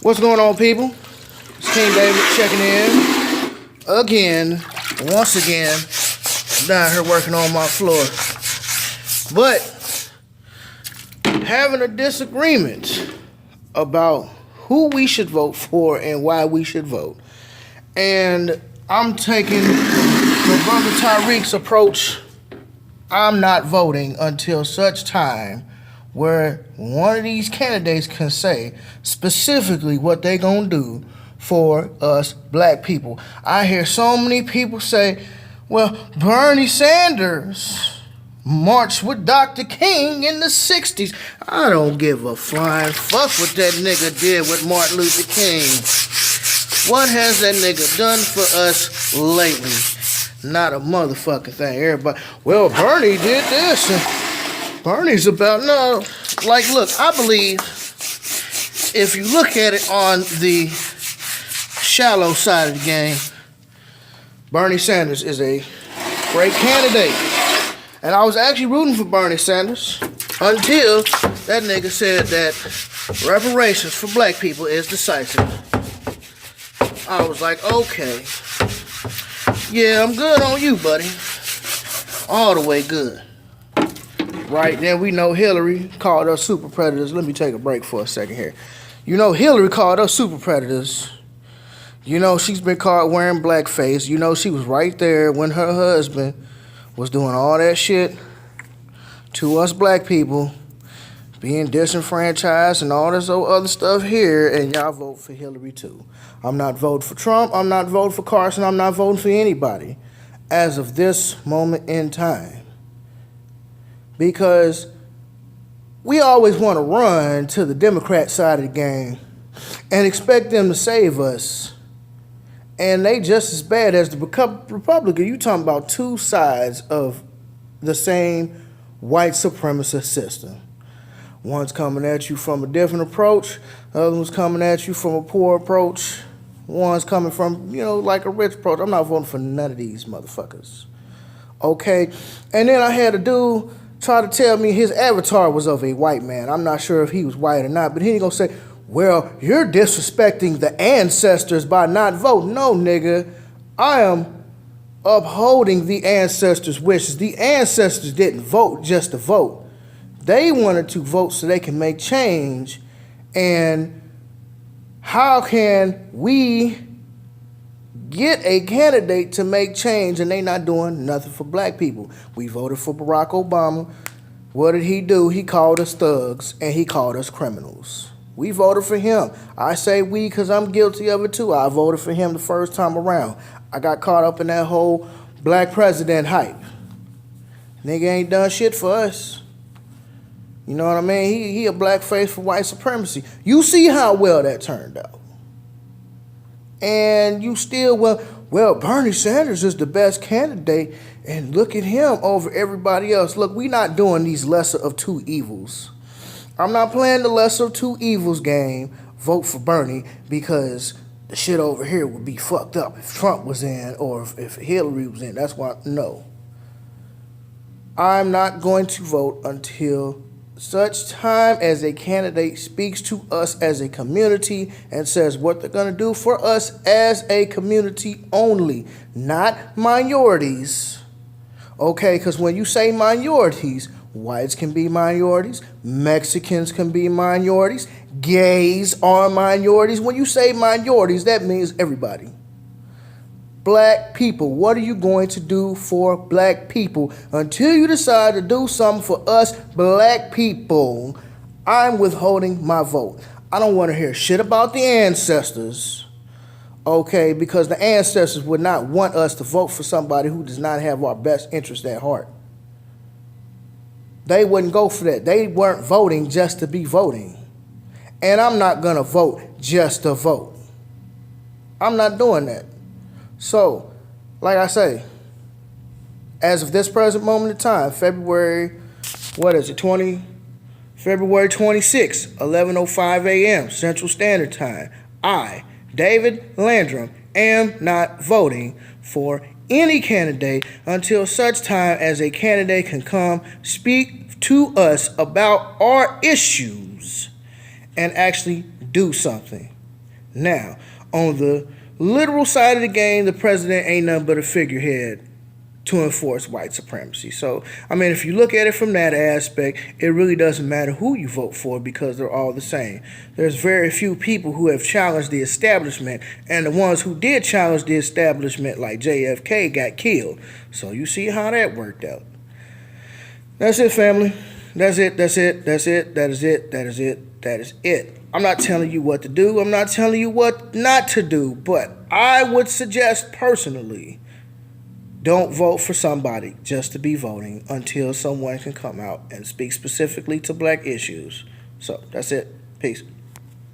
What's going on, people? It's King David checking in again, once again. I'm down here working on my floor. But having a disagreement about who we should vote for and why we should vote. And I'm taking the brother Tyreek's approach. I'm not voting until such time where one of these candidates can say specifically what they gonna do for us black people. I hear so many people say, well, Bernie Sanders marched with Dr. King in the 60s. I don't give a flying fuck what that nigga did with Martin Luther King. What has that nigga done for us lately? Not a motherfucking thing. Everybody, well, Bernie did this and Bernie's about, no. Like, look, I believe if you look at it on the shallow side of the game, Bernie Sanders is a great candidate. And I was actually rooting for Bernie Sanders until that nigga said that reparations for black people is decisive. I was like, okay. Yeah, I'm good on you, buddy. All the way good. Right, then we know Hillary called us super predators. Let me take a break for a second here. You know Hillary called us super predators. You know she's been caught wearing blackface. You know she was right there when her husband was doing all that shit to us black people, being disenfranchised and all this other stuff here, and y'all vote for Hillary too. I'm not voting for Trump. I'm not voting for Carson. I'm not voting for anybody as of this moment in time. Because we always want to run to the Democrat side of the game and expect them to save us. And they just as bad as the Republican. You talking about two sides of the same white supremacist system. One's coming at you from a different approach. The other one's coming at you from a poor approach. One's coming from, like a rich approach. I'm not voting for none of these motherfuckers. Okay? And then I had a dude try to tell me his avatar was of a white man. I'm not sure if he was white or not, but he ain't gonna say, well, you're disrespecting the ancestors by not voting. No, nigga. I am upholding the ancestors' wishes. The ancestors didn't vote just to vote. They wanted to vote so they can make change. And how can we get a candidate to make change and they not doing nothing for black people? We voted for Barack Obama. What did he do? He called us thugs and he called us criminals. We voted for him. I say we because I'm guilty of it too. I voted for him the first time around. I got caught up in that whole black president hype. Nigga ain't done shit for us. You know what I mean? He a black face for white supremacy. You see how well that turned out. And you still, well, Bernie Sanders is the best candidate, and look at him over everybody else. Look, we not doing these lesser of two evils. I'm not playing the lesser of two evils game, vote for Bernie, because the shit over here would be fucked up if Trump was in or if Hillary was in. That's why, no. I'm not going to vote until such time as a candidate speaks to us as a community and says what they're going to do for us as a community only, not minorities. Okay, because when you say minorities, whites can be minorities, Mexicans can be minorities, gays are minorities. When you say minorities, that means everybody. Black people, what are you going to do for black people? Until you decide to do something for us black people, I'm withholding my vote. I don't want to hear shit about the ancestors, okay, because the ancestors would not want us to vote for somebody who does not have our best interest at heart. They wouldn't go for that. They weren't voting just to be voting. And I'm not going to vote just to vote. I'm not doing that. So, like I say, as of this present moment in time, February 26, 11:05 a.m. Central Standard Time, I, David Landrum, am not voting for any candidate until such time as a candidate can come speak to us about our issues and actually do something. Now, on the literal side of the game, the president ain't nothing but a figurehead to enforce white supremacy. So, I mean, if you look at it from that aspect, it really doesn't matter who you vote for because they're all the same. There's very few people who have challenged the establishment, and the ones who did challenge the establishment, like JFK, got killed. So you see how that worked out. That's it, family. That's it. That is it. I'm not telling you what to do. I'm not telling you what not to do. But I would suggest personally, don't vote for somebody just to be voting until someone can come out and speak specifically to black issues. So that's it. Peace.